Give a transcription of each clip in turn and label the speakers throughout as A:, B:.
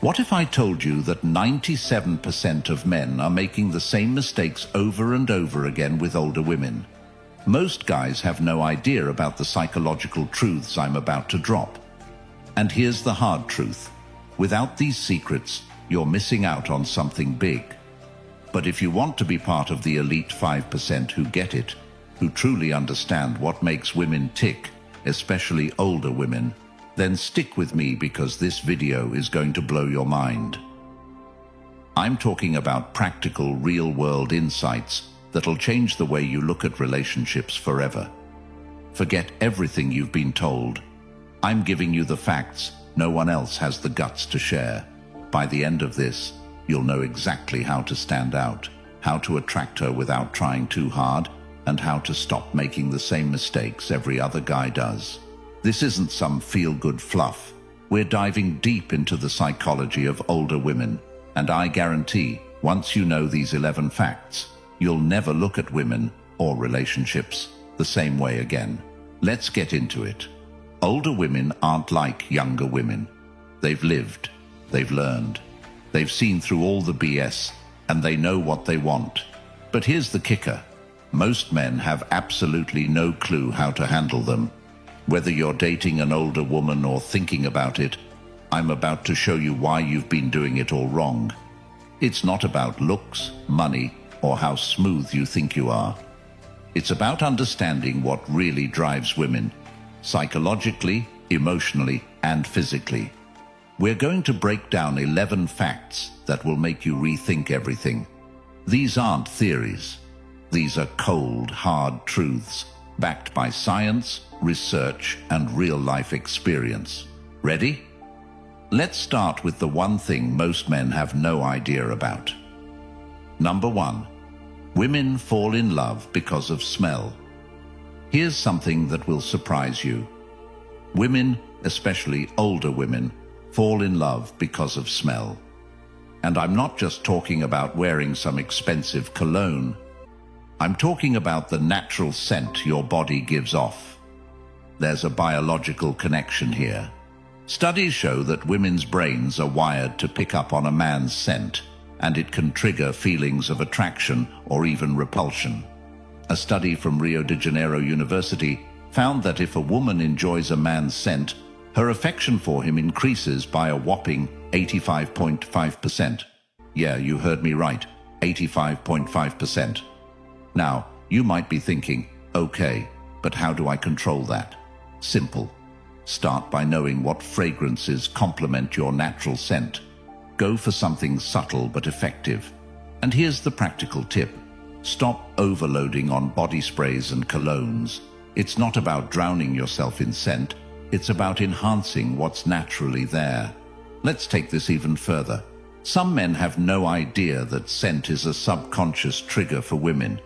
A: What if I told you that 97% of men are making the same mistakes over and over again with older women? Most guys have no idea about the psychological truths I'm about to drop. And here's the hard truth. Without these secrets, you're missing out on something big. But if you want to be part of the elite 5% who get it, who truly understand what makes women tick, especially older women, then stick with me because this video is going to blow your mind. I'm talking about practical, real-world insights that'll change the way you look at relationships forever. Forget everything you've been told. I'm giving you the facts no one else has the guts to share. By the end of this, you'll know exactly how to stand out, how to attract her without trying too hard, and how to stop making the same mistakes every other guy does. This isn't some feel-good fluff. We're diving deep into the psychology of older women, and I guarantee, once you know these 11 facts, you'll never look at women or relationships the same way again. Let's get into it. Older women aren't like younger women. They've lived, they've learned, they've seen through all the BS, and they know what they want. But here's the kicker. Most men have absolutely no clue how to handle them. Whether you're dating an older woman or thinking about it, I'm about to show you why you've been doing it all wrong. It's not about looks, money, or how smooth you think you are. It's about understanding what really drives women, psychologically, emotionally, and physically. We're going to break down 11 facts that will make you rethink everything. These aren't theories. These are cold, hard truths, backed by science, research, and real-life experience. Ready? Let's start with the one thing most men have no idea about. Number 1. Women fall in love because of smell. Here's something that will surprise you. Women, especially older women, fall in love because of smell. And I'm not just talking about wearing some expensive cologne. I'm talking about the natural scent your body gives off. There's a biological connection here. Studies show that women's brains are wired to pick up on a man's scent, and it can trigger feelings of attraction or even repulsion. A study from Rio de Janeiro University found that if a woman enjoys a man's scent, her affection for him increases by a whopping 85.5%. Yeah, you heard me right, 85.5%. Now, you might be thinking, okay, but how do I control that? Simple. Start by knowing what fragrances complement your natural scent. Go for something subtle but effective. And here's the practical tip. Stop overloading on body sprays and colognes. It's not about drowning yourself in scent. It's about enhancing what's naturally there. Let's take this even further. Some men have no idea that scent is a subconscious trigger for women.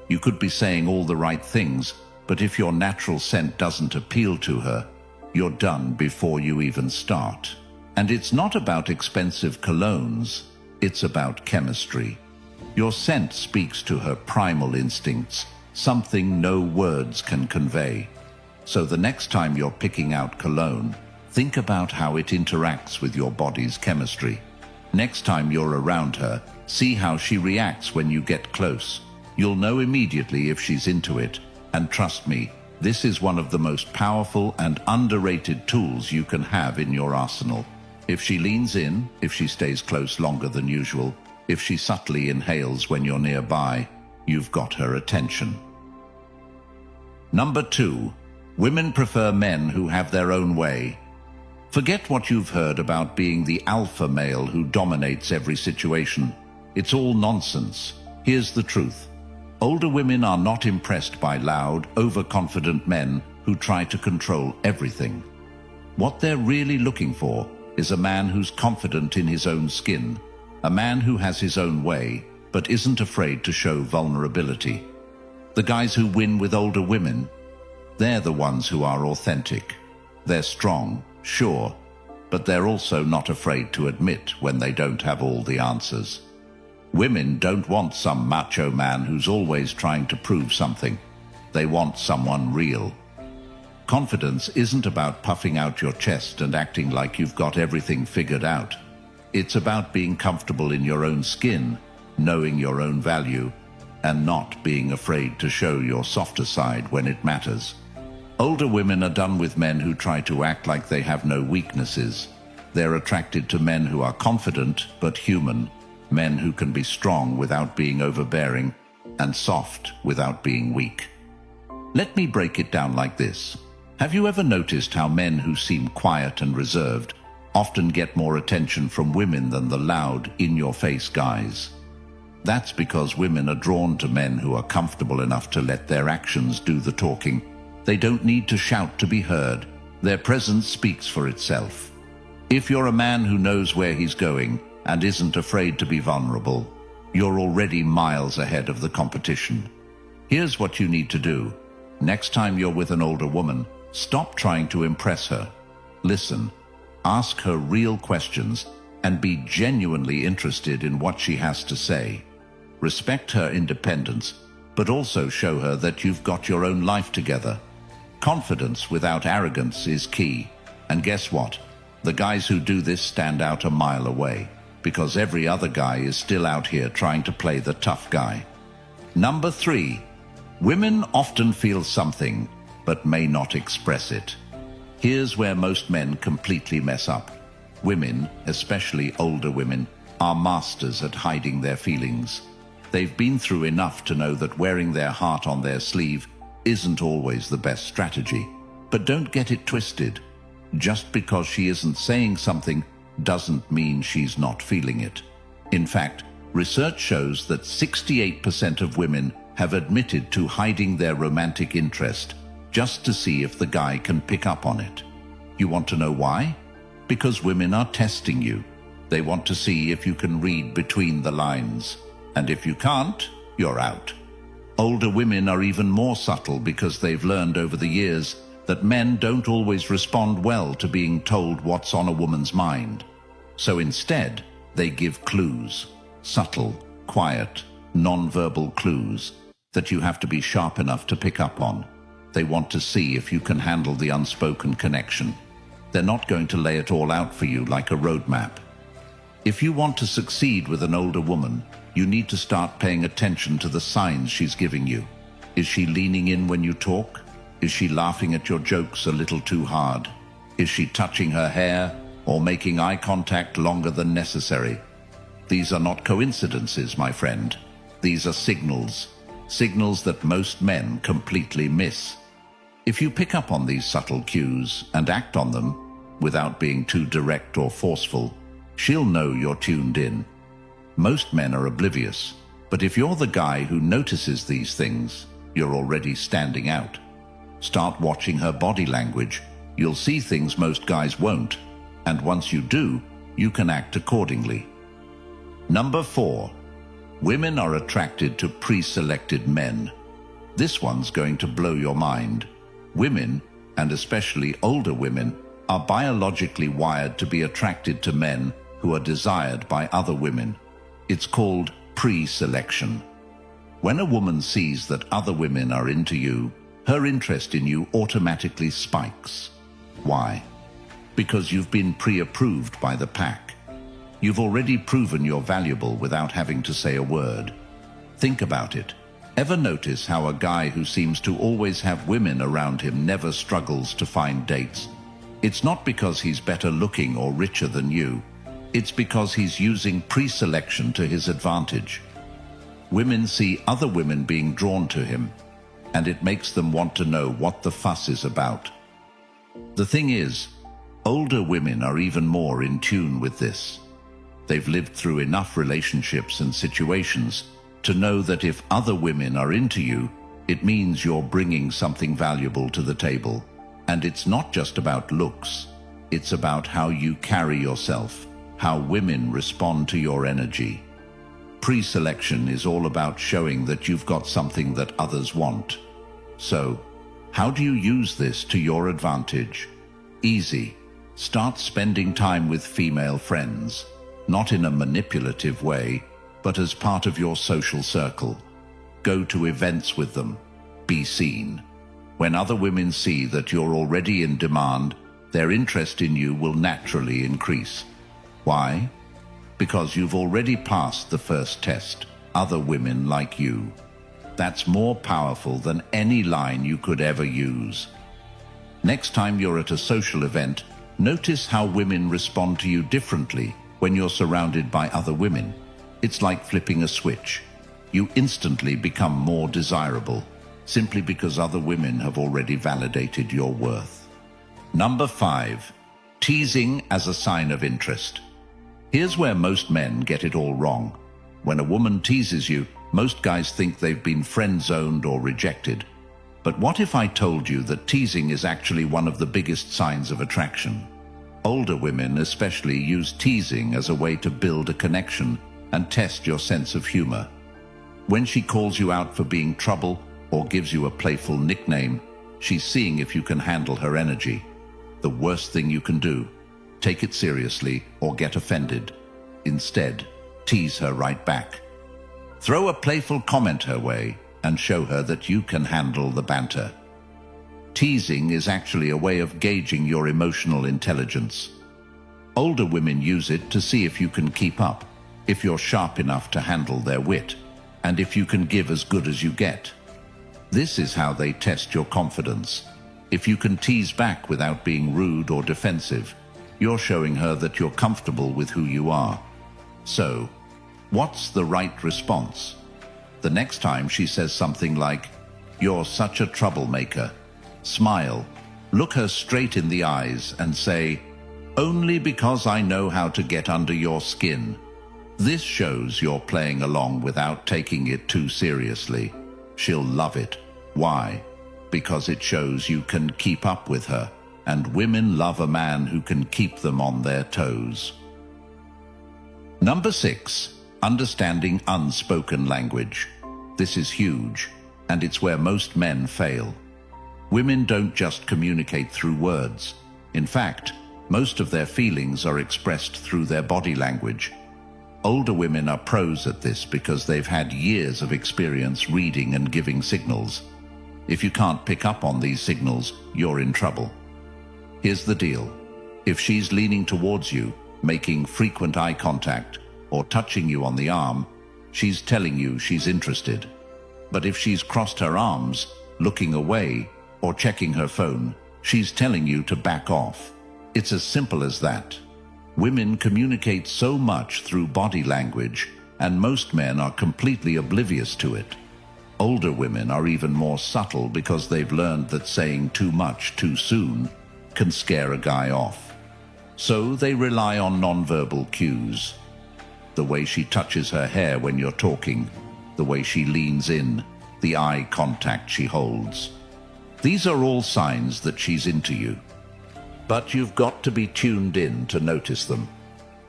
A: You could be saying all the right things, but if your natural scent doesn't appeal to her, you're done before you even start. And it's not about expensive colognes, it's about chemistry. Your scent speaks to her primal instincts, something no words can convey. So the next time you're picking out cologne, think about how it interacts with your body's chemistry. Next time you're around her, see how she reacts when you get close. You'll know immediately if she's into it, and trust me, this is one of the most powerful and underrated tools you can have in your arsenal. If she leans in, if she stays close longer than usual, if she subtly inhales when you're nearby, you've got her attention. Number 2. Women prefer men who have their own way. Forget what you've heard about being the alpha male who dominates every situation. It's all nonsense. Here's the truth. Older women are not impressed by loud, overconfident men who try to control everything. What they're really looking for is a man who's confident in his own skin, a man who has his own way, but isn't afraid to show vulnerability. The guys who win with older women, they're the ones who are authentic. They're strong, sure, but they're also not afraid to admit when they don't have all the answers. Women don't want some macho man who's always trying to prove something. They want someone real. Confidence isn't about puffing out your chest and acting like you've got everything figured out. It's about being comfortable in your own skin, knowing your own value, and not being afraid to show your softer side when it matters. Older women are done with men who try to act like they have no weaknesses. They're attracted to men who are confident but human, men who can be strong without being overbearing, and soft without being weak. Let me break it down like this. Have you ever noticed how men who seem quiet and reserved often get more attention from women than the loud, in-your-face guys? That's because women are drawn to men who are comfortable enough to let their actions do the talking. They don't need to shout to be heard. Their presence speaks for itself. If you're a man who knows where he's going and isn't afraid to be vulnerable, you're already miles ahead of the competition. Here's what you need to do. Next time you're with an older woman, stop trying to impress her. Listen, ask her real questions, and be genuinely interested in what she has to say. Respect her independence, but also show her that you've got your own life together. Confidence without arrogance is key. And guess what? The guys who do this stand out a mile away, because every other guy is still out here trying to play the tough guy. Number 3, women often feel something, but may not express it. Here's where most men completely mess up. Women, especially older women, are masters at hiding their feelings. They've been through enough to know that wearing their heart on their sleeve isn't always the best strategy. But don't get it twisted. Just because she isn't saying something doesn't mean she's not feeling it. In fact, research shows that 68% of women have admitted to hiding their romantic interest just to see if the guy can pick up on it. You want to know why? Because women are testing you. They want to see if you can read between the lines. And if you can't, you're out. Older women are even more subtle because they've learned over the years that men don't always respond well to being told what's on a woman's mind. So instead, they give clues, subtle, quiet, non-verbal clues that you have to be sharp enough to pick up on. They want to see if you can handle the unspoken connection. They're not going to lay it all out for you like a roadmap. If you want to succeed with an older woman, you need to start paying attention to the signs she's giving you. Is she leaning in when you talk? Is she laughing at your jokes a little too hard? Is she touching her hair or making eye contact longer than necessary? These are not coincidences, my friend. These are signals. Signals that most men completely miss. If you pick up on these subtle cues and act on them, without being too direct or forceful, she'll know you're tuned in. Most men are oblivious, but if you're the guy who notices these things, you're already standing out. Start watching her body language. You'll see things most guys won't, and once you do, you can act accordingly. Number 4, women are attracted to pre-selected men. This one's going to blow your mind. Women, and especially older women, are biologically wired to be attracted to men who are desired by other women. It's called pre-selection. When a woman sees that other women are into you, her interest in you automatically spikes. Why? Because you've been pre-approved by the pack. You've already proven you're valuable without having to say a word. Think about it. Ever notice how a guy who seems to always have women around him never struggles to find dates? It's not because he's better looking or richer than you. It's because he's using pre-selection to his advantage. Women see other women being drawn to him, and it makes them want to know what the fuss is about. The thing is, older women are even more in tune with this. They've lived through enough relationships and situations to know that if other women are into you, it means you're bringing something valuable to the table. And it's not just about looks. It's about how you carry yourself, how women respond to your energy. Pre-selection is all about showing that you've got something that others want. So, how do you use this to your advantage? Easy. Start spending time with female friends, not in a manipulative way, but as part of your social circle. Go to events with them. Be seen. When other women see that you're already in demand, their interest in you will naturally increase. Why? Because you've already passed the first test. Other women like you. That's more powerful than any line you could ever use. Next time you're at a social event, notice how women respond to you differently when you're surrounded by other women. It's like flipping a switch. You instantly become more desirable, simply because other women have already validated your worth. Number 5. Teasing as a sign of interest. Here's where most men get it all wrong. When a woman teases you, most guys think they've been friend-zoned or rejected. But what if I told you that teasing is actually one of the biggest signs of attraction? Older women especially use teasing as a way to build a connection and test your sense of humor. When she calls you out for being trouble or gives you a playful nickname, she's seeing if you can handle her energy. The worst thing you can do, take it seriously or get offended. Instead, tease her right back. Throw a playful comment her way and show her that you can handle the banter. Teasing is actually a way of gauging your emotional intelligence. Older women use it to see if you can keep up, if you're sharp enough to handle their wit, and if you can give as good as you get. This is how they test your confidence. If you can tease back without being rude or defensive, you're showing her that you're comfortable with who you are. So, what's the right response? The next time she says something like, "You're such a troublemaker," smile, look her straight in the eyes and say, "Only because I know how to get under your skin." This shows you're playing along without taking it too seriously. She'll love it. Why? Because it shows you can keep up with her, and women love a man who can keep them on their toes. Number 6. Understanding unspoken language. This is huge, and it's where most men fail. Women don't just communicate through words. In fact, most of their feelings are expressed through their body language. Older women are pros at this because they've had years of experience reading and giving signals. If you can't pick up on these signals, you're in trouble. Here's the deal. If she's leaning towards you, making frequent eye contact, or touching you on the arm, she's telling you she's interested. But if she's crossed her arms, looking away, or checking her phone, she's telling you to back off. It's as simple as that. Women communicate so much through body language, and most men are completely oblivious to it. Older women are even more subtle because they've learned that saying too much too soon can scare a guy off. So they rely on nonverbal cues. The way she touches her hair when you're talking, the way she leans in, the eye contact she holds. These are all signs that she's into you. But you've got to be tuned in to notice them.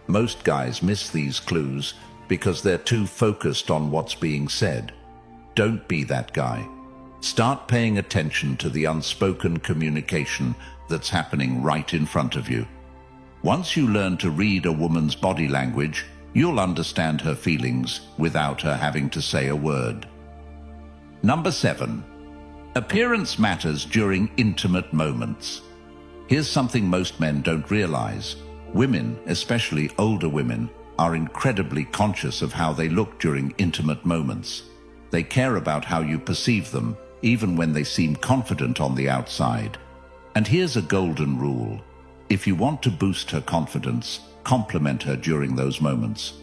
A: Most guys miss these clues because they're too focused on what's being said. Don't be that guy. Start paying attention to the unspoken communication that's happening right in front of you. Once you learn to read a woman's body language, you'll understand her feelings without her having to say a word. Number 7. Appearance matters during intimate moments. Here's something most men don't realize. Women, especially older women, are incredibly conscious of how they look during intimate moments. They care about how you perceive them, even when they seem confident on the outside. And here's a golden rule. If you want to boost her confidence, compliment her during those moments.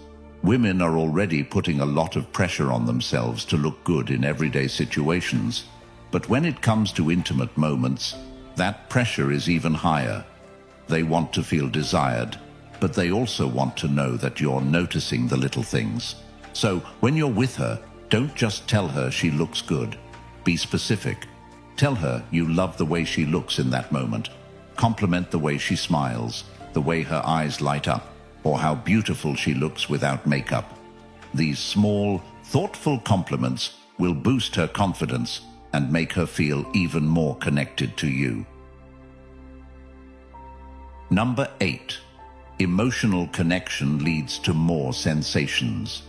A: Women are already putting a lot of pressure on themselves to look good in everyday situations. But when it comes to intimate moments, that pressure is even higher. They want to feel desired, but they also want to know that you're noticing the little things. So when you're with her, don't just tell her she looks good. Be specific. Tell her you love the way she looks in that moment. Compliment the way she smiles, the way her eyes light up, or how beautiful she looks without makeup. These small, thoughtful compliments will boost her confidence and make her feel even more connected to you. Number 8. Emotional connection leads to more sensations.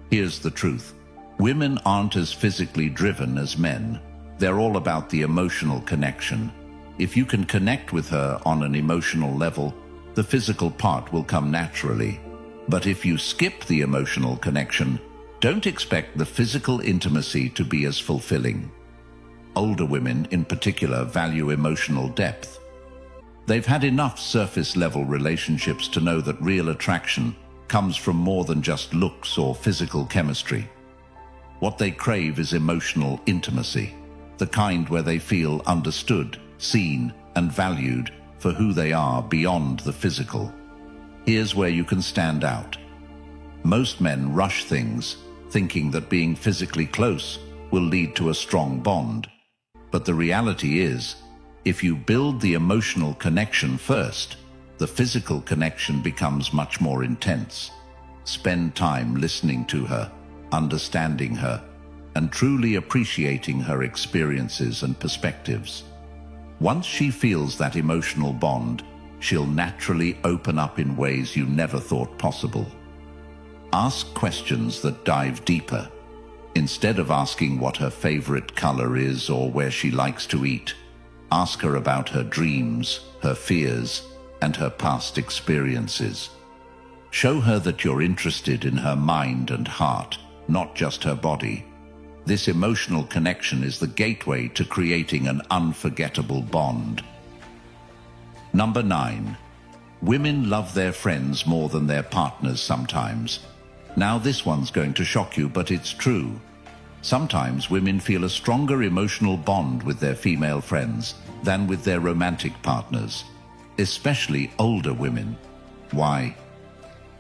A: Here's the truth. Women aren't as physically driven as men. They're all about the emotional connection. If you can connect with her on an emotional level, the physical part will come naturally. But if you skip the emotional connection, don't expect the physical intimacy to be as fulfilling. Older women, in particular, value emotional depth. They've had enough surface-level relationships to know that real attraction comes from more than just looks or physical chemistry. What they crave is emotional intimacy, the kind where they feel understood, seen, and valued for who they are beyond the physical. Here's where you can stand out. Most men rush things, thinking that being physically close will lead to a strong bond. But the reality is, if you build the emotional connection first, the physical connection becomes much more intense. Spend time listening to her, understanding her, and truly appreciating her experiences and perspectives. Once she feels that emotional bond, she'll naturally open up in ways you never thought possible. Ask questions that dive deeper. Instead of asking what her favorite color is or where she likes to eat, ask her about her dreams, her fears, and her past experiences. Show her that you're interested in her mind and heart, not just her body. This emotional connection is the gateway to creating an unforgettable bond. Number 9. Women love their friends more than their partners sometimes. Now this one's going to shock you, but it's true. Sometimes women feel a stronger emotional bond with their female friends than with their romantic partners, especially older women. Why?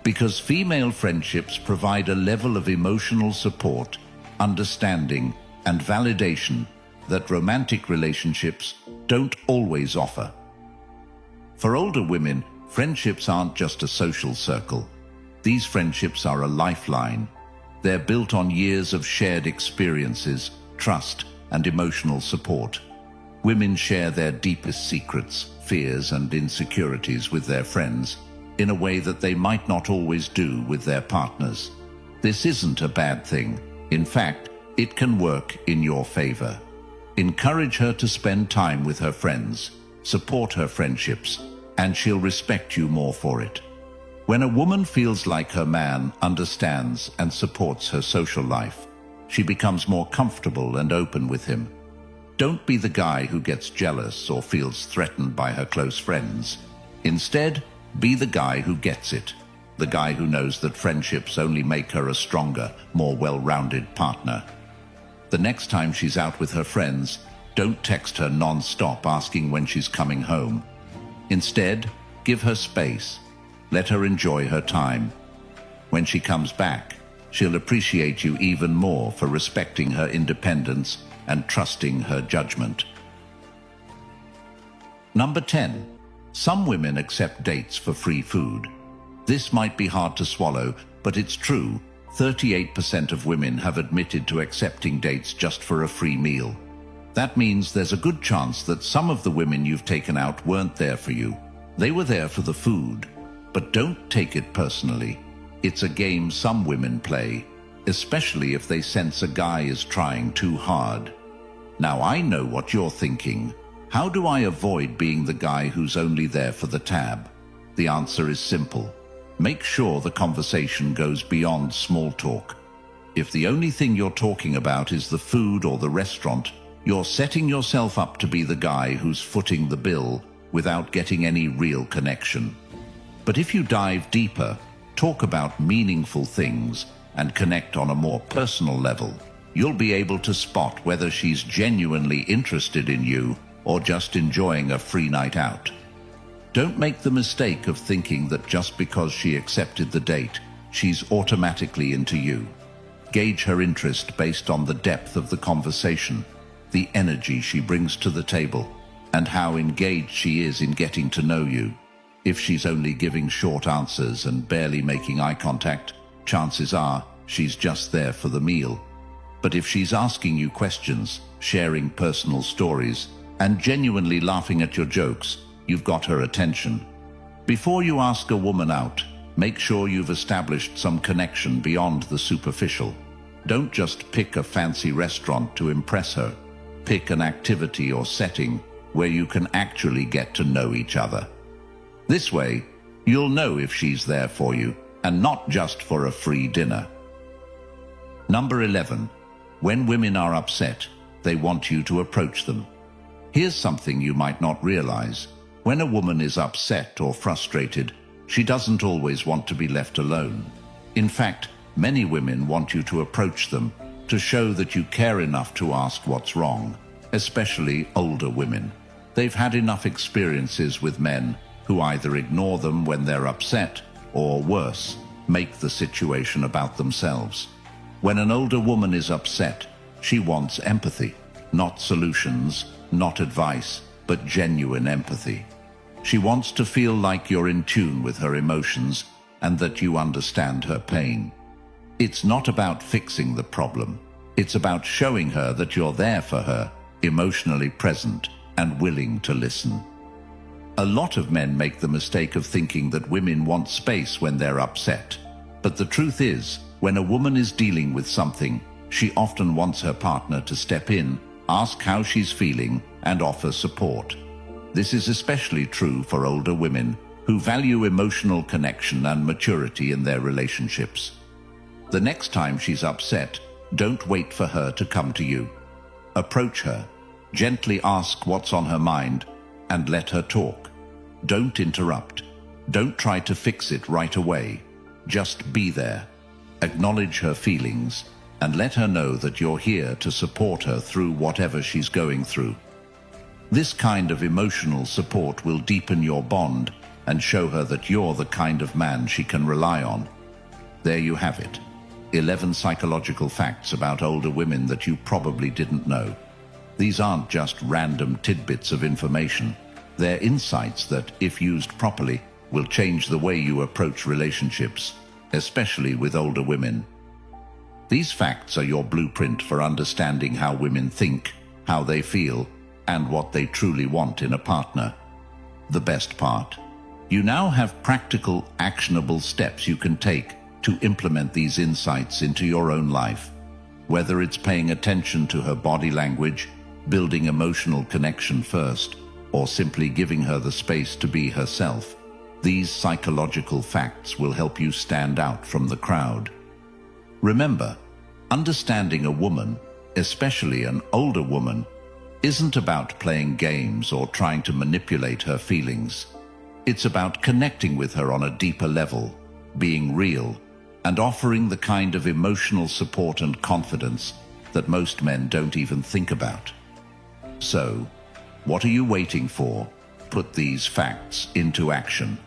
A: Because female friendships provide a level of emotional support, understanding, and validation that romantic relationships don't always offer. For older women, friendships aren't just a social circle. These friendships are a lifeline. They're built on years of shared experiences, trust, and emotional support. Women share their deepest secrets, fears, and insecurities with their friends in a way that they might not always do with their partners. This isn't a bad thing. In fact, it can work in your favor. Encourage her to spend time with her friends, support her friendships, and she'll respect you more for it. When a woman feels like her man understands and supports her social life, she becomes more comfortable and open with him. Don't be the guy who gets jealous or feels threatened by her close friends. Instead, be the guy who gets it, the guy who knows that friendships only make her a stronger, more well-rounded partner. The next time she's out with her friends, don't text her non-stop asking when she's coming home. Instead, give her space. Let her enjoy her time. When she comes back, she'll appreciate you even more for respecting her independence and trusting her judgment. Number 10. Some women accept dates for free food. This might be hard to swallow, but it's true. 38% of women have admitted to accepting dates just for a free meal. That means there's a good chance that some of the women you've taken out weren't there for you. They were there for the food. But don't take it personally. It's a game some women play, especially if they sense a guy is trying too hard. Now I know what you're thinking. How do I avoid being the guy who's only there for the tab? The answer is simple. Make sure the conversation goes beyond small talk. If the only thing you're talking about is the food or the restaurant, you're setting yourself up to be the guy who's footing the bill without getting any real connection. But if you dive deeper, talk about meaningful things, and connect on a more personal level, you'll be able to spot whether she's genuinely interested in you or just enjoying a free night out. Don't make the mistake of thinking that just because she accepted the date, she's automatically into you. Gauge her interest based on the depth of the conversation, the energy she brings to the table, and how engaged she is in getting to know you. If she's only giving short answers and barely making eye contact, chances are she's just there for the meal. But if she's asking you questions, sharing personal stories, and genuinely laughing at your jokes, you've got her attention. Before you ask a woman out, make sure you've established some connection beyond the superficial. Don't just pick a fancy restaurant to impress her. Pick an activity or setting where you can actually get to know each other. This way, you'll know if she's there for you, and not just for a free dinner. Number 11. When women are upset, they want you to approach them. Here's something you might not realize. When a woman is upset or frustrated, she doesn't always want to be left alone. In fact, many women want you to approach them, to show that you care enough to ask what's wrong, especially older women. They've had enough experiences with men who either ignore them when they're upset, or worse, make the situation about themselves. When an older woman is upset, she wants empathy, not solutions, not advice, but genuine empathy. She wants to feel like you're in tune with her emotions and that you understand her pain. It's not about fixing the problem. It's about showing her that you're there for her, emotionally present and willing to listen. A lot of men make the mistake of thinking that women want space when they're upset. But the truth is, when a woman is dealing with something, she often wants her partner to step in, ask how she's feeling, and offer support. This is especially true for older women who value emotional connection and maturity in their relationships. The next time she's upset, don't wait for her to come to you. Approach her, gently ask what's on her mind, and let her talk. Don't interrupt. Don't try to fix it right away. Just be there. Acknowledge her feelings, and let her know that you're here to support her through whatever she's going through. This kind of emotional support will deepen your bond and show her that you're the kind of man she can rely on. There you have it. 11 psychological facts about older women that you probably didn't know. These aren't just random tidbits of information. They're insights that, if used properly, will change the way you approach relationships, especially with older women. These facts are your blueprint for understanding how women think, how they feel, and what they truly want in a partner. The best part? You now have practical, actionable steps you can take to implement these insights into your own life. Whether it's paying attention to her body language, building emotional connection first, or simply giving her the space to be herself, these psychological facts will help you stand out from the crowd. Remember, understanding a woman, especially an older woman, isn't about playing games or trying to manipulate her feelings. It's about connecting with her on a deeper level, being real, and offering the kind of emotional support and confidence that most men don't even think about. So, what are you waiting for? Put these facts into action.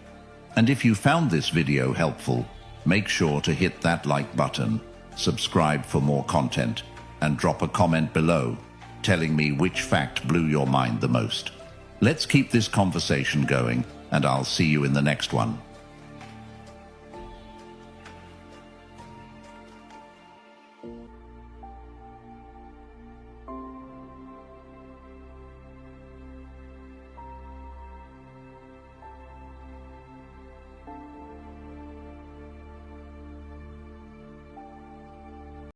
A: And if you found this video helpful, make sure to hit that like button, subscribe for more content, and drop a comment below telling me which fact blew your mind the most. Let's keep this conversation going, and I'll see you in the next one.